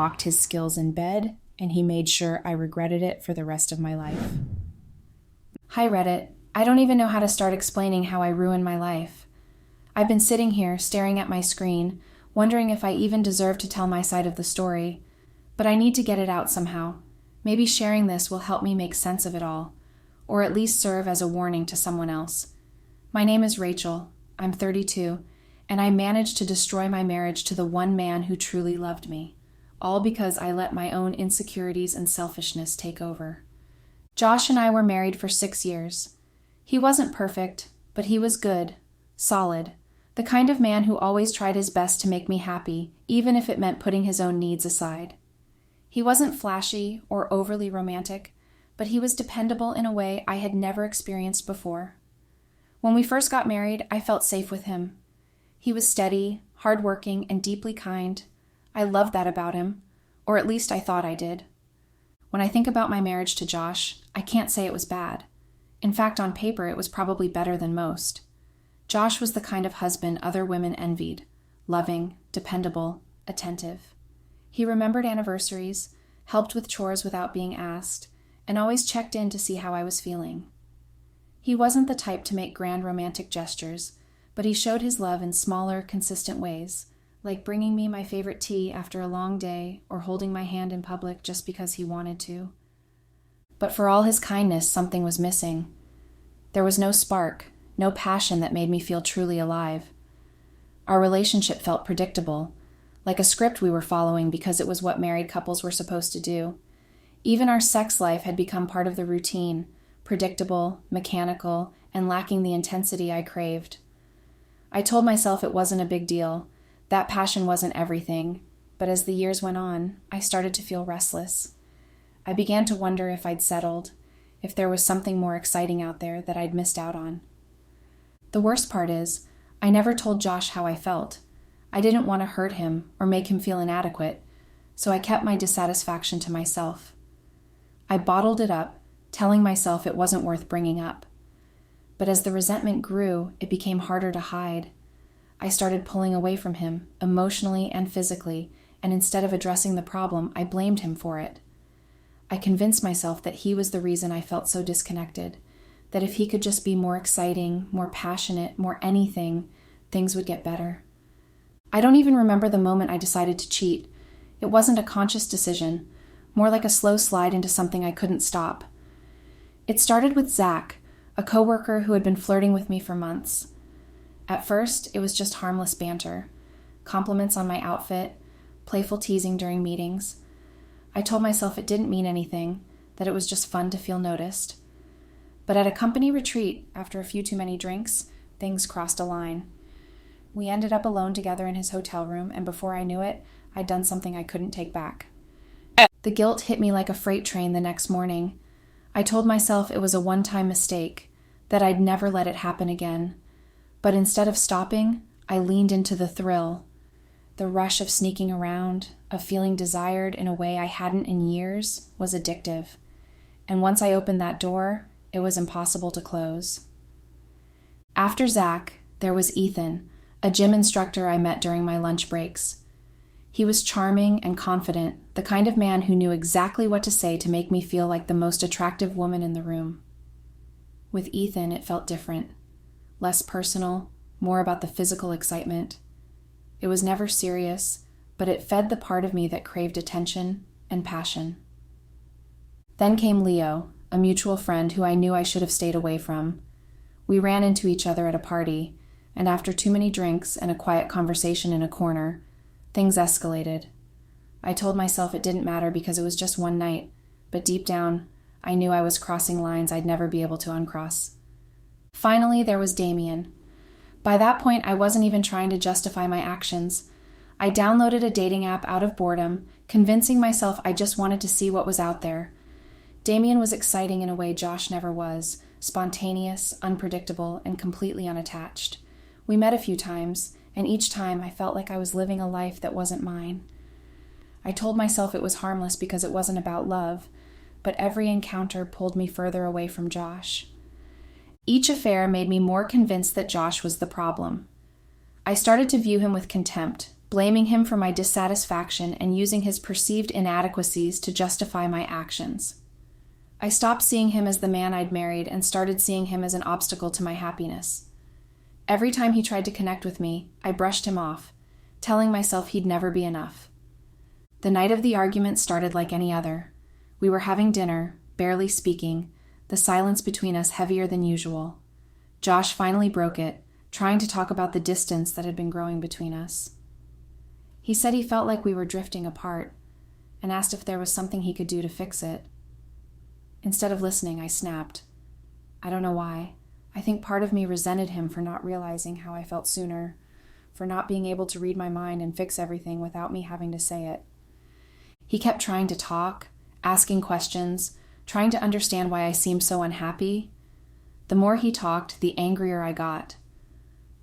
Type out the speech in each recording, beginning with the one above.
mocked his skills in bed, and he made sure I regretted it for the rest of my life. Hi, Reddit. I don't even know how to start explaining how I ruined my life. I've been sitting here, staring at my screen, wondering if I even deserve to tell my side of the story. But I need to get it out somehow. Maybe sharing this will help me make sense of it all, or at least serve as a warning to someone else. My name is Rachel. I'm 32, and I managed to destroy my marriage to the one man who truly loved me, all because I let my own insecurities and selfishness take over. Josh and I were married for 6 years. He wasn't perfect, but he was good, solid, the kind of man who always tried his best to make me happy, even if it meant putting his own needs aside. He wasn't flashy or overly romantic, but he was dependable in a way I had never experienced before. When we first got married, I felt safe with him. He was steady, hardworking, and deeply kind. I loved that about him, or at least I thought I did. When I think about my marriage to Josh, I can't say it was bad. In fact, on paper, it was probably better than most. Josh was the kind of husband other women envied, loving, dependable, attentive. He remembered anniversaries, helped with chores without being asked, and always checked in to see how I was feeling. He wasn't the type to make grand romantic gestures, but he showed his love in smaller, consistent ways, like bringing me my favorite tea after a long day or holding my hand in public just because he wanted to. But for all his kindness, something was missing. There was no spark, no passion that made me feel truly alive. Our relationship felt predictable, like a script we were following because it was what married couples were supposed to do. Even our sex life had become part of the routine, predictable, mechanical, and lacking the intensity I craved. I told myself it wasn't a big deal, that passion wasn't everything, but as the years went on, I started to feel restless. I began to wonder if I'd settled, if there was something more exciting out there that I'd missed out on. The worst part is, I never told Josh how I felt. I didn't want to hurt him or make him feel inadequate, so I kept my dissatisfaction to myself. I bottled it up, telling myself it wasn't worth bringing up. But as the resentment grew, it became harder to hide. I started pulling away from him, emotionally and physically, and instead of addressing the problem, I blamed him for it. I convinced myself that he was the reason I felt so disconnected, that if he could just be more exciting, more passionate, more anything, things would get better. I don't even remember the moment I decided to cheat. It wasn't a conscious decision, more like a slow slide into something I couldn't stop. It started with Zach, a coworker who had been flirting with me for months. At first, it was just harmless banter, compliments on my outfit, playful teasing during meetings. I told myself it didn't mean anything, that it was just fun to feel noticed. But at a company retreat, after a few too many drinks, things crossed a line. We ended up alone together in his hotel room, and before I knew it, I'd done something I couldn't take back. The guilt hit me like a freight train the next morning. I told myself it was a one-time mistake, that I'd never let it happen again. But instead of stopping, I leaned into the thrill, the rush of sneaking around, of feeling desired in a way I hadn't in years, was addictive. And once I opened that door, it was impossible to close. After Zach, there was Ethan, a gym instructor I met during my lunch breaks. He was charming and confident, the kind of man who knew exactly what to say to make me feel like the most attractive woman in the room. With Ethan, it felt different. Less personal, more about the physical excitement. It was never serious, but it fed the part of me that craved attention and passion. Then came Leo, a mutual friend who I knew I should have stayed away from. We ran into each other at a party, and after too many drinks and a quiet conversation in a corner, things escalated. I told myself it didn't matter because it was just one night, but deep down, I knew I was crossing lines I'd never be able to uncross. Finally, there was Damien. By that point, I wasn't even trying to justify my actions. I downloaded a dating app out of boredom, convincing myself I just wanted to see what was out there. Damien was exciting in a way Josh never was, spontaneous, unpredictable, and completely unattached. We met a few times, and each time I felt like I was living a life that wasn't mine. I told myself it was harmless because it wasn't about love, but every encounter pulled me further away from Josh. Each affair made me more convinced that Josh was the problem. I started to view him with contempt, blaming him for my dissatisfaction and using his perceived inadequacies to justify my actions. I stopped seeing him as the man I'd married and started seeing him as an obstacle to my happiness. Every time he tried to connect with me, I brushed him off, telling myself he'd never be enough. The night of the argument started like any other. We were having dinner, barely speaking, the silence between us heavier than usual. Josh finally broke it, trying to talk about the distance that had been growing between us. He said he felt like we were drifting apart, and asked if there was something he could do to fix it. Instead of listening, I snapped. I don't know why. I think part of me resented him for not realizing how I felt sooner, for not being able to read my mind and fix everything without me having to say it. He kept trying to talk, asking questions, trying to understand why I seemed so unhappy. The more he talked, the angrier I got.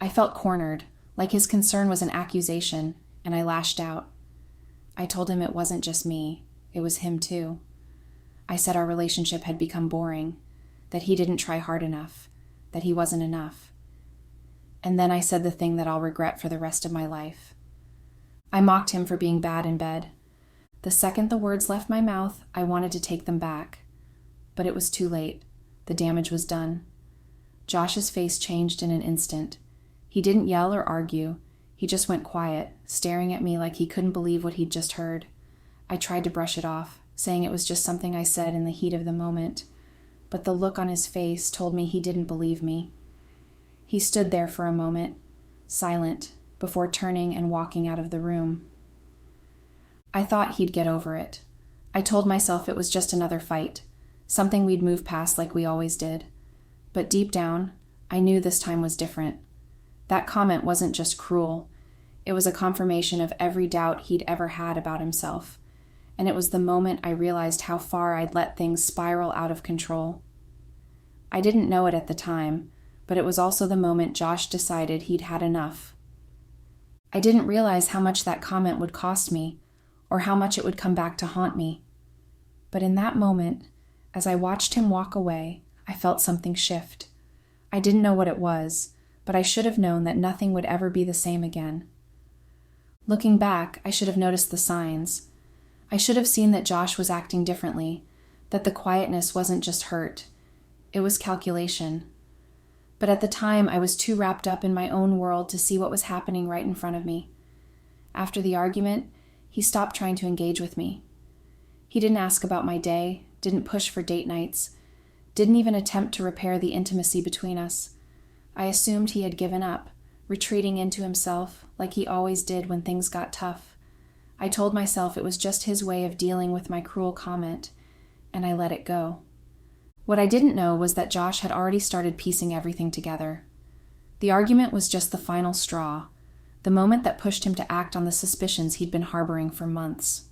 I felt cornered, like his concern was an accusation, and I lashed out. I told him it wasn't just me, it was him too. I said our relationship had become boring, that he didn't try hard enough, that he wasn't enough. And then I said the thing that I'll regret for the rest of my life. I mocked him for being bad in bed. The second the words left my mouth, I wanted to take them back. But it was too late. The damage was done. Josh's face changed in an instant. He didn't yell or argue. He just went quiet, staring at me like he couldn't believe what he'd just heard. I tried to brush it off, saying it was just something I said in the heat of the moment. But the look on his face told me he didn't believe me. He stood there for a moment, silent, before turning and walking out of the room. I thought he'd get over it. I told myself it was just another fight, something we'd move past like we always did. But deep down, I knew this time was different. That comment wasn't just cruel. It was a confirmation of every doubt he'd ever had about himself. And it was the moment I realized how far I'd let things spiral out of control. I didn't know it at the time, but it was also the moment Josh decided he'd had enough. I didn't realize how much that comment would cost me, or how much it would come back to haunt me. But in that moment, as I watched him walk away, I felt something shift. I didn't know what it was, but I should have known that nothing would ever be the same again. Looking back, I should have noticed the signs. I should have seen that Josh was acting differently, that the quietness wasn't just hurt. It was calculation. But at the time, I was too wrapped up in my own world to see what was happening right in front of me. After the argument, he stopped trying to engage with me. He didn't ask about my day, didn't push for date nights, didn't even attempt to repair the intimacy between us. I assumed he had given up, retreating into himself like he always did when things got tough. I told myself it was just his way of dealing with my cruel comment, and I let it go. What I didn't know was that Josh had already started piecing everything together. The argument was just the final straw, the moment that pushed him to act on the suspicions he'd been harboring for months.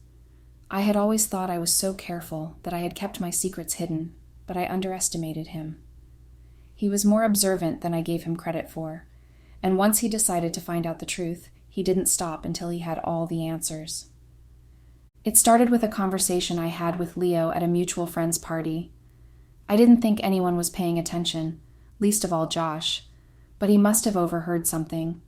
I had always thought I was so careful that I had kept my secrets hidden, but I underestimated him. He was more observant than I gave him credit for, and once he decided to find out the truth, he didn't stop until he had all the answers. It started with a conversation I had with Leo at a mutual friend's party. I didn't think anyone was paying attention, least of all Josh, but he must have overheard something.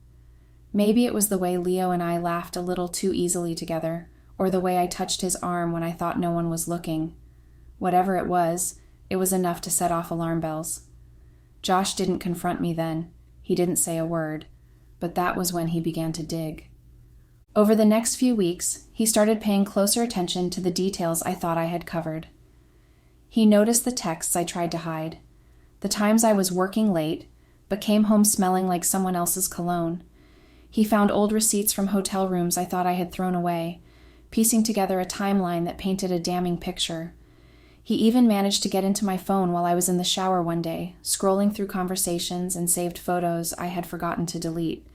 Maybe it was the way Leo and I laughed a little too easily together, or the way I touched his arm when I thought no one was looking. Whatever it was enough to set off alarm bells. Josh didn't confront me then. He didn't say a word, but that was when he began to dig. Over the next few weeks, he started paying closer attention to the details I thought I had covered. He noticed the texts I tried to hide, the times I was working late, but came home smelling like someone else's cologne. He found old receipts from hotel rooms I thought I had thrown away, piecing together a timeline that painted a damning picture. He even managed to get into my phone while I was in the shower one day, scrolling through conversations and saved photos I had forgotten to delete.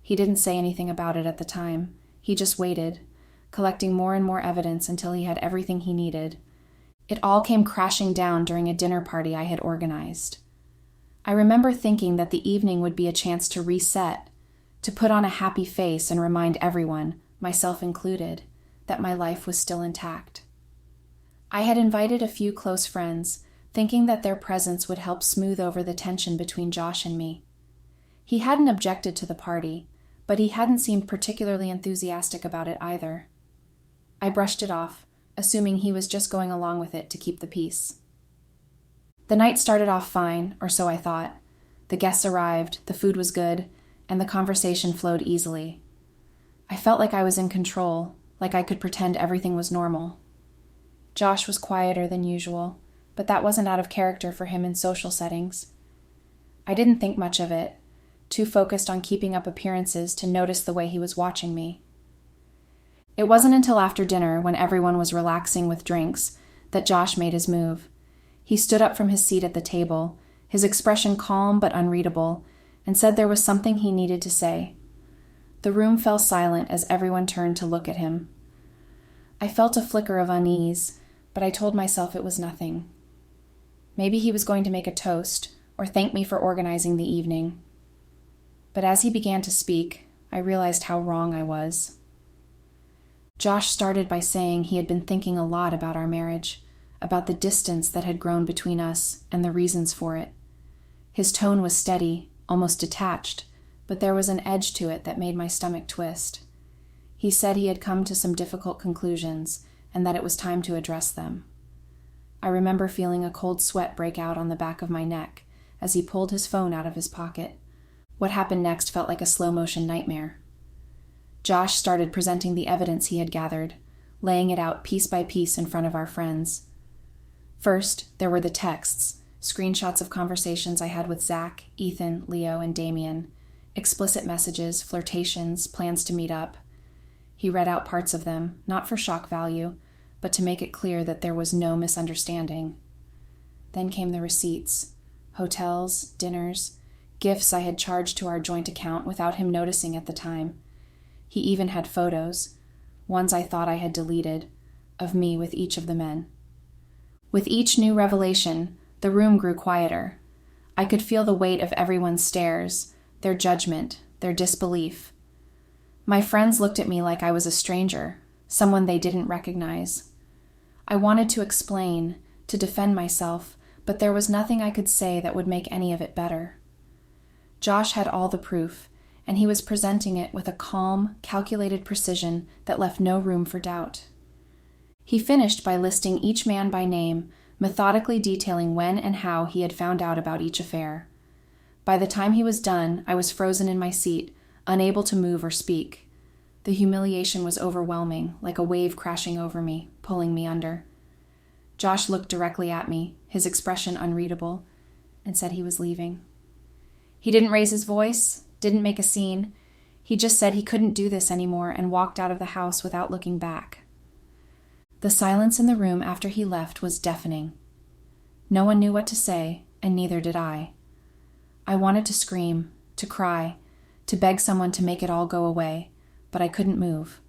He didn't say anything about it at the time. He just waited, collecting more and more evidence until he had everything he needed. It all came crashing down during a dinner party I had organized. I remember thinking that the evening would be a chance to reset, to put on a happy face and remind everyone, myself included, that my life was still intact. I had invited a few close friends, thinking that their presence would help smooth over the tension between Josh and me. He hadn't objected to the party, but he hadn't seemed particularly enthusiastic about it either. I brushed it off, assuming he was just going along with it to keep the peace. The night started off fine, or so I thought. The guests arrived, the food was good, and the conversation flowed easily. I felt like I was in control, like I could pretend everything was normal. Josh was quieter than usual, but that wasn't out of character for him in social settings. I didn't think much of it, too focused on keeping up appearances to notice the way he was watching me. It wasn't until after dinner, when everyone was relaxing with drinks, that Josh made his move. He stood up from his seat at the table, his expression calm but unreadable, and said there was something he needed to say. The room fell silent as everyone turned to look at him. I felt a flicker of unease, but I told myself it was nothing. Maybe he was going to make a toast, or thank me for organizing the evening. But as he began to speak, I realized how wrong I was. Josh started by saying he had been thinking a lot about our marriage, about the distance that had grown between us and the reasons for it. His tone was steady, almost detached, but there was an edge to it that made my stomach twist. He said he had come to some difficult conclusions and that it was time to address them. I remember feeling a cold sweat break out on the back of my neck as he pulled his phone out of his pocket. What happened next felt like a slow-motion nightmare. Josh started presenting the evidence he had gathered, laying it out piece by piece in front of our friends. First, there were the texts, screenshots of conversations I had with Zach, Ethan, Leo, and Damien, explicit messages, flirtations, plans to meet up. He read out parts of them, not for shock value, but to make it clear that there was no misunderstanding. Then came the receipts, hotels, dinners, gifts I had charged to our joint account without him noticing at the time. He even had photos, ones I thought I had deleted, of me with each of the men. With each new revelation, the room grew quieter. I could feel the weight of everyone's stares, their judgment, their disbelief. My friends looked at me like I was a stranger, someone they didn't recognize. I wanted to explain, to defend myself, but there was nothing I could say that would make any of it better. Josh had all the proof, and he was presenting it with a calm, calculated precision that left no room for doubt. He finished by listing each man by name, methodically detailing when and how he had found out about each affair. By the time he was done, I was frozen in my seat, unable to move or speak. The humiliation was overwhelming, like a wave crashing over me, pulling me under. Josh looked directly at me, his expression unreadable, and said he was leaving. He didn't raise his voice, didn't make a scene. He just said he couldn't do this anymore and walked out of the house without looking back. The silence in the room after he left was deafening. No one knew what to say, and neither did I. I wanted to scream, to cry, to beg someone to make it all go away, but I couldn't move.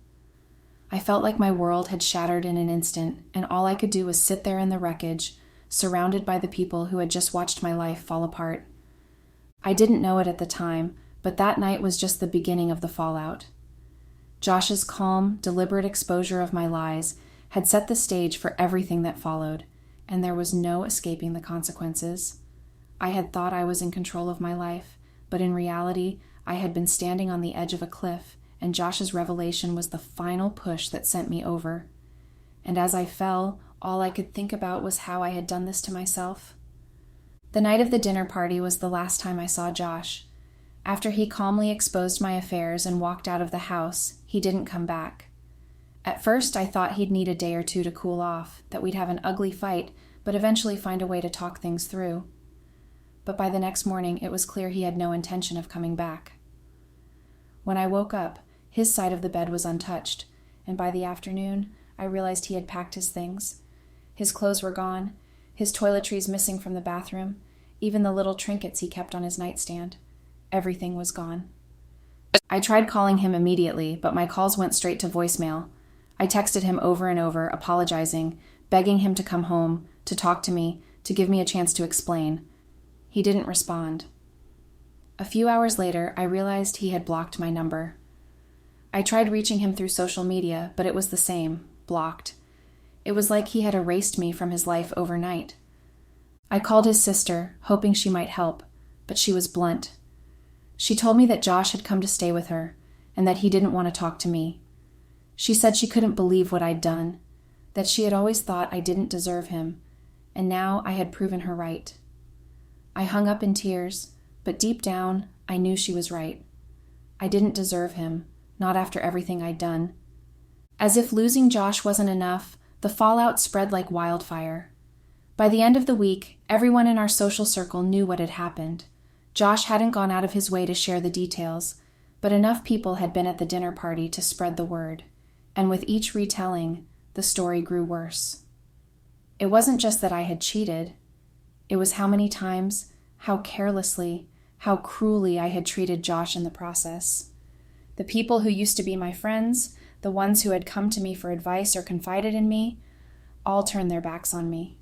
I felt like my world had shattered in an instant, and all I could do was sit there in the wreckage, surrounded by the people who had just watched my life fall apart. I didn't know it at the time, but that night was just the beginning of the fallout. Josh's calm, deliberate exposure of my lies had set the stage for everything that followed, and there was no escaping the consequences. I had thought I was in control of my life, but in reality, I had been standing on the edge of a cliff, and Josh's revelation was the final push that sent me over. And as I fell, all I could think about was how I had done this to myself. The night of the dinner party was the last time I saw Josh. After he calmly exposed my affairs and walked out of the house, he didn't come back. At first, I thought he'd need a day or two to cool off, that we'd have an ugly fight, but eventually find a way to talk things through. But by the next morning, it was clear he had no intention of coming back. When I woke up, his side of the bed was untouched, and by the afternoon, I realized he had packed his things. His clothes were gone, his toiletries missing from the bathroom, even the little trinkets he kept on his nightstand. Everything was gone. I tried calling him immediately, but my calls went straight to voicemail. I texted him over and over, apologizing, begging him to come home, to talk to me, to give me a chance to explain. He didn't respond. A few hours later, I realized he had blocked my number. I tried reaching him through social media, but it was the same, blocked. It was like he had erased me from his life overnight. I called his sister, hoping she might help, but she was blunt. She told me that Josh had come to stay with her, and that he didn't want to talk to me. She said she couldn't believe what I'd done, that she had always thought I didn't deserve him, and now I had proven her right. I hung up in tears, but deep down, I knew she was right. I didn't deserve him, not after everything I'd done. As if losing Josh wasn't enough, the fallout spread like wildfire. By the end of the week, everyone in our social circle knew what had happened. Josh hadn't gone out of his way to share the details, but enough people had been at the dinner party to spread the word, and with each retelling, the story grew worse. It wasn't just that I had cheated. It was how many times, how carelessly, how cruelly I had treated Josh in the process. The people who used to be my friends, the ones who had come to me for advice or confided in me, all turned their backs on me.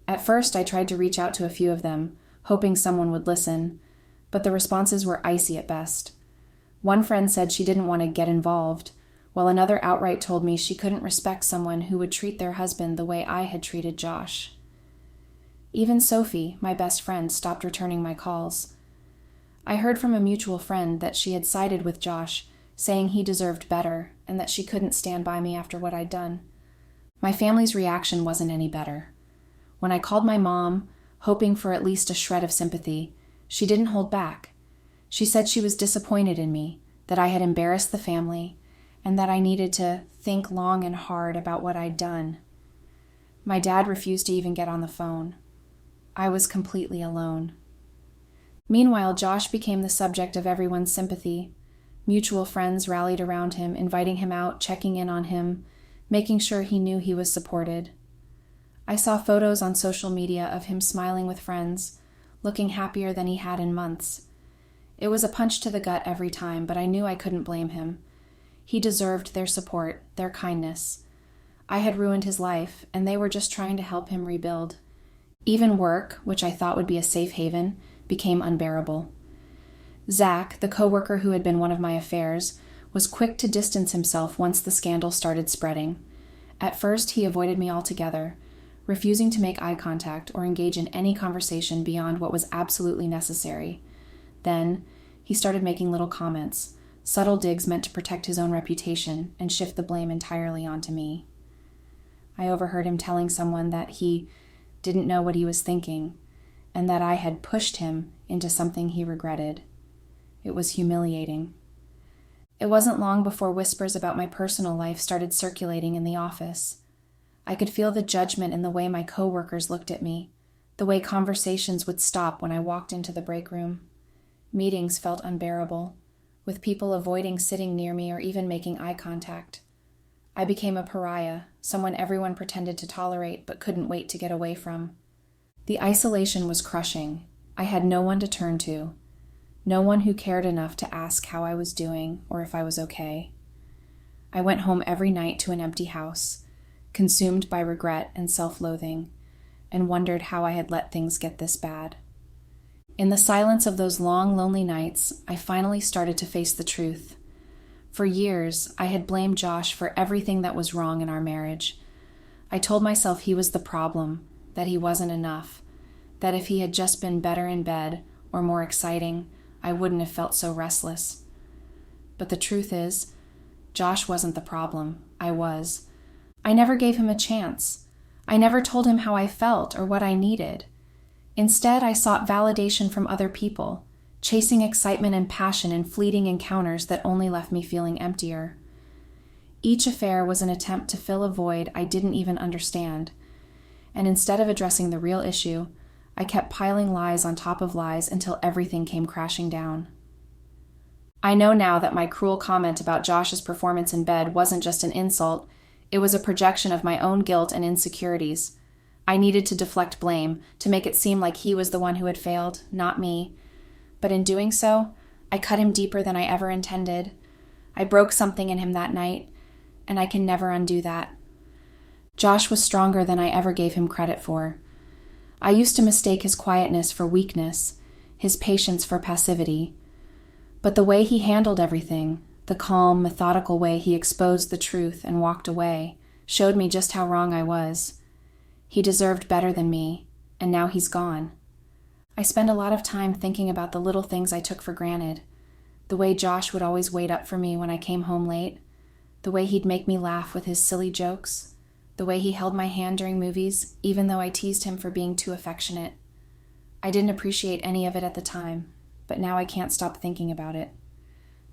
At first, I tried to reach out to a few of them, hoping someone would listen, but the responses were icy at best. One friend said she didn't want to get involved, while another outright told me she couldn't respect someone who would treat their husband the way I had treated Josh. Even Sophie, my best friend, stopped returning my calls. I heard from a mutual friend that she had sided with Josh, saying he deserved better and that she couldn't stand by me after what I'd done. My family's reaction wasn't any better. When I called my mom, hoping for at least a shred of sympathy, she didn't hold back. She said she was disappointed in me, that I had embarrassed the family, and that I needed to think long and hard about what I'd done. My dad refused to even get on the phone. I was completely alone. Meanwhile, Josh became the subject of everyone's sympathy. Mutual friends rallied around him, inviting him out, checking in on him, making sure he knew he was supported. I saw photos on social media of him smiling with friends, looking happier than he had in months. It was a punch to the gut every time, but I knew I couldn't blame him. He deserved their support, their kindness. I had ruined his life, and they were just trying to help him rebuild. Even work, which I thought would be a safe haven, became unbearable. Zach, the coworker who had been one of my affairs, was quick to distance himself once the scandal started spreading. At first, he avoided me altogether, refusing to make eye contact or engage in any conversation beyond what was absolutely necessary. Then, he started making little comments, subtle digs meant to protect his own reputation and shift the blame entirely onto me. I overheard him telling someone that he didn't know what he was thinking, and that I had pushed him into something he regretted. It was humiliating. It wasn't long before whispers about my personal life started circulating in the office. I could feel the judgment in the way my coworkers looked at me, the way conversations would stop when I walked into the break room. Meetings felt unbearable, with people avoiding sitting near me or even making eye contact. I became a pariah, someone everyone pretended to tolerate but couldn't wait to get away from. The isolation was crushing. I had no one to turn to, no one who cared enough to ask how I was doing or if I was okay. I went home every night to an empty house, consumed by regret and self-loathing, and wondered how I had let things get this bad. In the silence of those long, lonely nights, I finally started to face the truth. For years, I had blamed Josh for everything that was wrong in our marriage. I told myself he was the problem, that he wasn't enough, that if he had just been better in bed or more exciting, I wouldn't have felt so restless. But the truth is, Josh wasn't the problem. I was. I never gave him a chance. I never told him how I felt or what I needed. Instead, I sought validation from other people, chasing excitement and passion in fleeting encounters that only left me feeling emptier. Each affair was an attempt to fill a void I didn't even understand, and instead of addressing the real issue, I kept piling lies on top of lies until everything came crashing down. I know now that my cruel comment about Josh's performance in bed wasn't just an insult, it was a projection of my own guilt and insecurities. I needed to deflect blame, to make it seem like he was the one who had failed, not me. But in doing so, I cut him deeper than I ever intended. I broke something in him that night, and I can never undo that. Josh was stronger than I ever gave him credit for. I used to mistake his quietness for weakness, his patience for passivity. But the way he handled everything, the calm, methodical way he exposed the truth and walked away, showed me just how wrong I was. He deserved better than me, and now he's gone. I spend a lot of time thinking about the little things I took for granted, The way Josh would always wait up for me when I came home late. The way he'd make me laugh with his silly jokes. The way he held my hand during movies, even though I teased him for being too affectionate. I didn't appreciate any of it at the time, but now I can't stop thinking about it.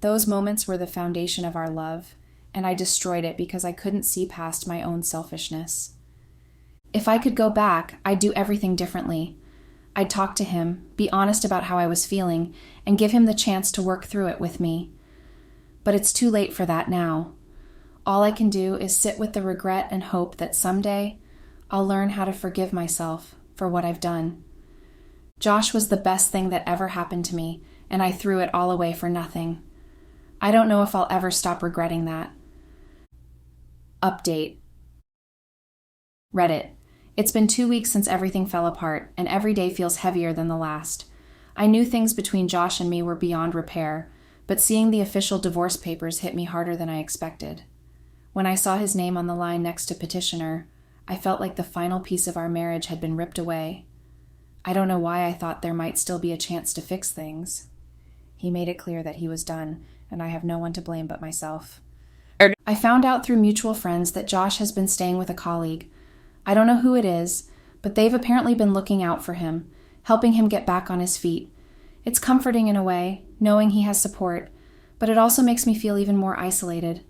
Those moments were the foundation of our love, and I destroyed it because I couldn't see past my own selfishness. If I could go back, I'd do everything differently. I'd talk to him, be honest about how I was feeling, and give him the chance to work through it with me. But it's too late for that now. All I can do is sit with the regret and hope that someday I'll learn how to forgive myself for what I've done. Josh was the best thing that ever happened to me, and I threw it all away for nothing. I don't know if I'll ever stop regretting that. Update. Reddit. It's been 2 weeks since everything fell apart, and every day feels heavier than the last. I knew things between Josh and me were beyond repair, but seeing the official divorce papers hit me harder than I expected. When I saw his name on the line next to petitioner, I felt like the final piece of our marriage had been ripped away. I don't know why I thought there might still be a chance to fix things. He made it clear that he was done, and I have no one to blame but myself. I found out through mutual friends that Josh has been staying with a colleague. I don't know who it is, but they've apparently been looking out for him, helping him get back on his feet. It's comforting in a way, knowing he has support, but it also makes me feel even more isolated.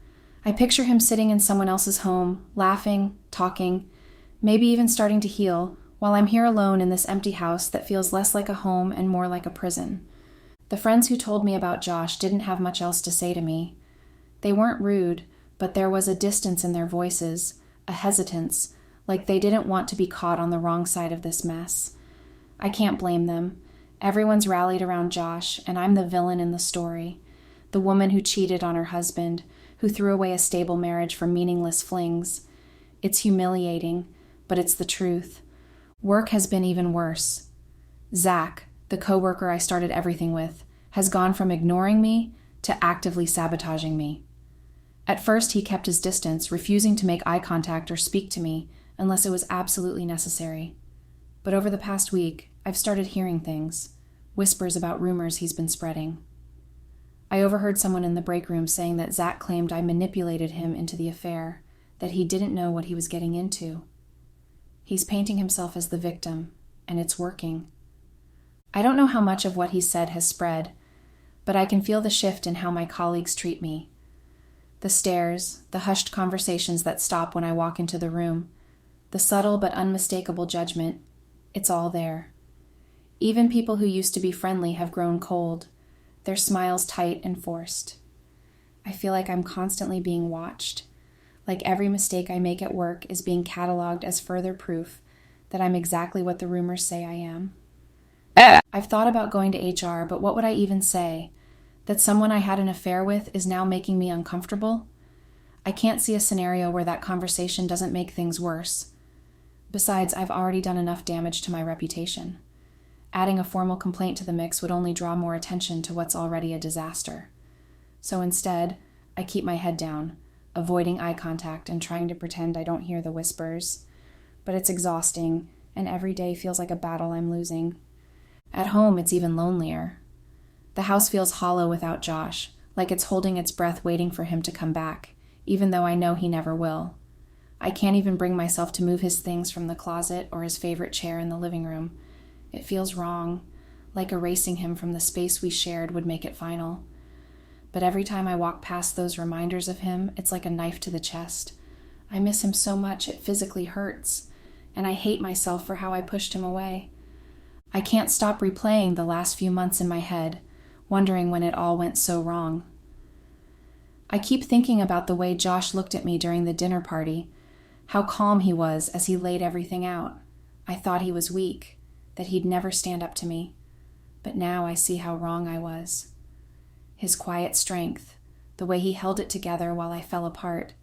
I picture him sitting in someone else's home, laughing, talking, maybe even starting to heal, while I'm here alone in this empty house that feels less like a home and more like a prison. The friends who told me about Josh didn't have much else to say to me. They weren't rude, but there was a distance in their voices, a hesitance, like they didn't want to be caught on the wrong side of this mess. I can't blame them. Everyone's rallied around Josh, and I'm the villain in the story. The woman who cheated on her husband, who threw away a stable marriage for meaningless flings. It's humiliating, but it's the truth. Work has been even worse. Zach, the coworker I started everything with, has gone from ignoring me to actively sabotaging me. At first, he kept his distance, refusing to make eye contact or speak to me unless it was absolutely necessary. But over the past week, I've started hearing things, whispers about rumors he's been spreading. I overheard someone in the break room saying that Zach claimed I manipulated him into the affair, that he didn't know what he was getting into. He's painting himself as the victim, and it's working. I don't know how much of what he said has spread, but I can feel the shift in how my colleagues treat me. The stares, the hushed conversations that stop when I walk into the room, the subtle but unmistakable judgment, it's all there. Even people who used to be friendly have grown cold, their smiles tight and forced. I feel like I'm constantly being watched, like every mistake I make at work is being cataloged as further proof that I'm exactly what the rumors say I am. I've thought about going to HR, but what would I even say? That someone I had an affair with is now making me uncomfortable? I can't see a scenario where that conversation doesn't make things worse. Besides, I've already done enough damage to my reputation. Adding a formal complaint to the mix would only draw more attention to what's already a disaster. So instead, I keep my head down, avoiding eye contact and trying to pretend I don't hear the whispers. But it's exhausting, and every day feels like a battle I'm losing. At home, it's even lonelier. The house feels hollow without Josh, like it's holding its breath waiting for him to come back, even though I know he never will. I can't even bring myself to move his things from the closet or his favorite chair in the living room. It feels wrong, like erasing him from the space we shared would make it final. But every time I walk past those reminders of him, it's like a knife to the chest. I miss him so much it physically hurts, and I hate myself for how I pushed him away. I can't stop replaying the last few months in my head, wondering when it all went so wrong. I keep thinking about the way Josh looked at me during the dinner party, how calm he was as he laid everything out. I thought he was weak, that he'd never stand up to me. But now I see how wrong I was. His quiet strength, the way he held it together while I fell apart,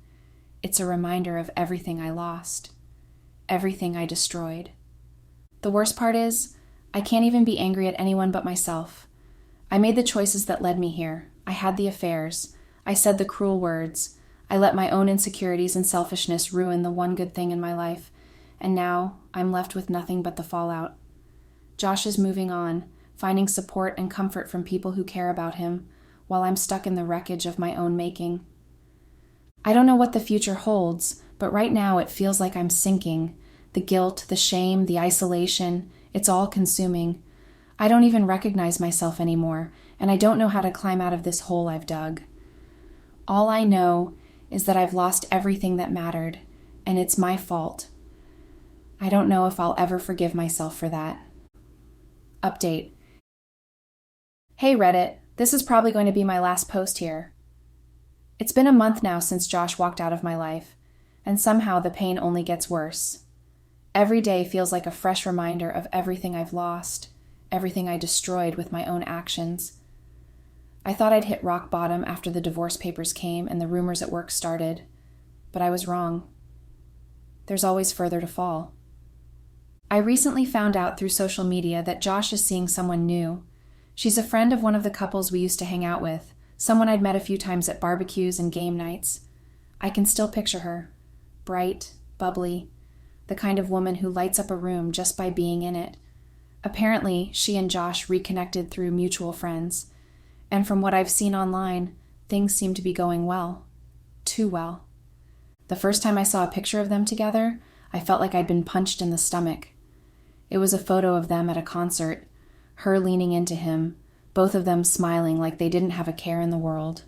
it's a reminder of everything I lost, everything I destroyed. The worst part is, I can't even be angry at anyone but myself. I made the choices that led me here. I had the affairs. I said the cruel words. I let my own insecurities and selfishness ruin the one good thing in my life, and now I'm left with nothing but the fallout. Josh is moving on, finding support and comfort from people who care about him, while I'm stuck in the wreckage of my own making. I don't know what the future holds, but right now it feels like I'm sinking. The guilt, the shame, the isolation, it's all consuming. I don't even recognize myself anymore, and I don't know how to climb out of this hole I've dug. All I know is that I've lost everything that mattered, and it's my fault. I don't know if I'll ever forgive myself for that. Update. Hey Reddit, this is probably going to be my last post here. It's been a month now since Josh walked out of my life, and somehow the pain only gets worse. Every day feels like a fresh reminder of everything I've lost, everything I destroyed with my own actions. I thought I'd hit rock bottom after the divorce papers came and the rumors at work started, but I was wrong. There's always further to fall. I recently found out through social media that Josh is seeing someone new. She's a friend of one of the couples we used to hang out with, someone I'd met a few times at barbecues and game nights. I can still picture her. Bright, bubbly, the kind of woman who lights up a room just by being in it. Apparently, she and Josh reconnected through mutual friends, and from what I've seen online, things seem to be going well. Too well. The first time I saw a picture of them together, I felt like I'd been punched in the stomach. It was a photo of them at a concert, her leaning into him, both of them smiling like they didn't have a care in the world.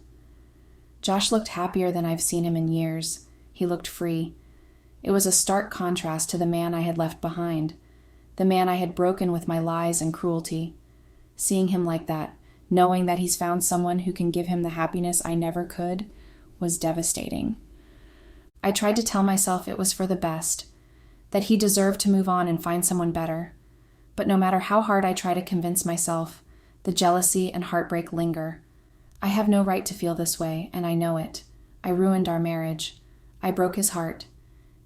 Josh looked happier than I've seen him in years. He looked free. It was a stark contrast to the man I had left behind, the man I had broken with my lies and cruelty. Seeing him like that, knowing that he's found someone who can give him the happiness I never could, was devastating. I tried to tell myself it was for the best, that he deserved to move on and find someone better. But no matter how hard I try to convince myself, the jealousy and heartbreak linger. I have no right to feel this way, and I know it. I ruined our marriage. I broke his heart.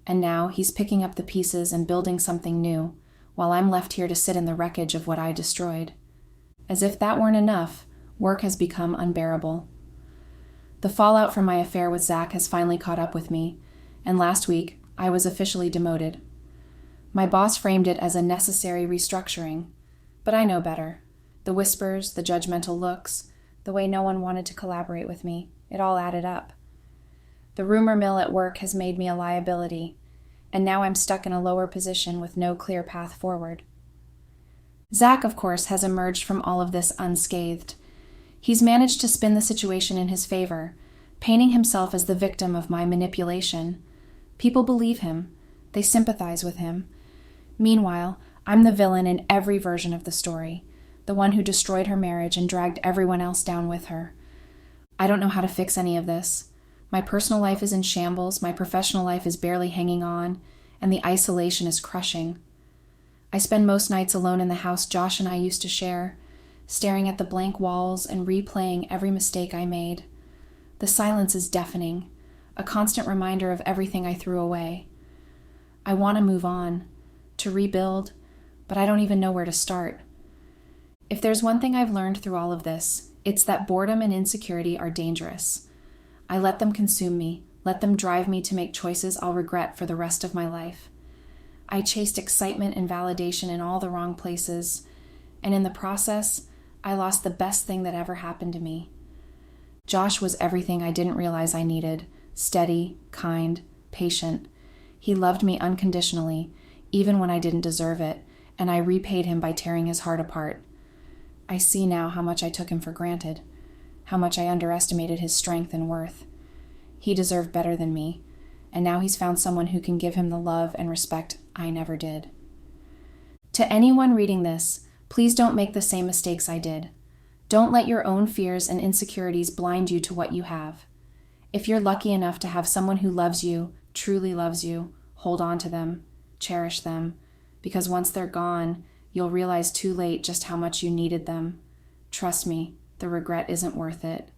And now he's picking up the pieces and building something new, while I'm left here to sit in the wreckage of what I destroyed. As if that weren't enough, work has become unbearable. The fallout from my affair with Zach has finally caught up with me, and last week I was officially demoted. My boss framed it as a necessary restructuring, but I know better. The whispers, the judgmental looks, the way no one wanted to collaborate with me, it all added up. The rumor mill at work has made me a liability, and now I'm stuck in a lower position with no clear path forward. Zach, of course, has emerged from all of this unscathed. He's managed to spin the situation in his favor, painting himself as the victim of my manipulation. People believe him. They sympathize with him. Meanwhile, I'm the villain in every version of the story, the one who destroyed her marriage and dragged everyone else down with her. I don't know how to fix any of this. My personal life is in shambles, my professional life is barely hanging on, and the isolation is crushing. I spend most nights alone in the house Josh and I used to share, staring at the blank walls and replaying every mistake I made. The silence is deafening, a constant reminder of everything I threw away. I want to move on, to rebuild, but I don't even know where to start. If there's one thing I've learned through all of this, it's that boredom and insecurity are dangerous. I let them consume me, let them drive me to make choices I'll regret for the rest of my life. I chased excitement and validation in all the wrong places, and in the process, I lost the best thing that ever happened to me. Josh was everything I didn't realize I needed: steady, kind, patient. He loved me unconditionally, even when I didn't deserve it, and I repaid him by tearing his heart apart. I see now how much I took him for granted, how much I underestimated his strength and worth. He deserved better than me, and now he's found someone who can give him the love and respect I never did. To anyone reading this, please don't make the same mistakes I did. Don't let your own fears and insecurities blind you to what you have. If you're lucky enough to have someone who loves you, truly loves you, hold on to them, cherish them, because once they're gone, you'll realize too late just how much you needed them. Trust me, the regret isn't worth it.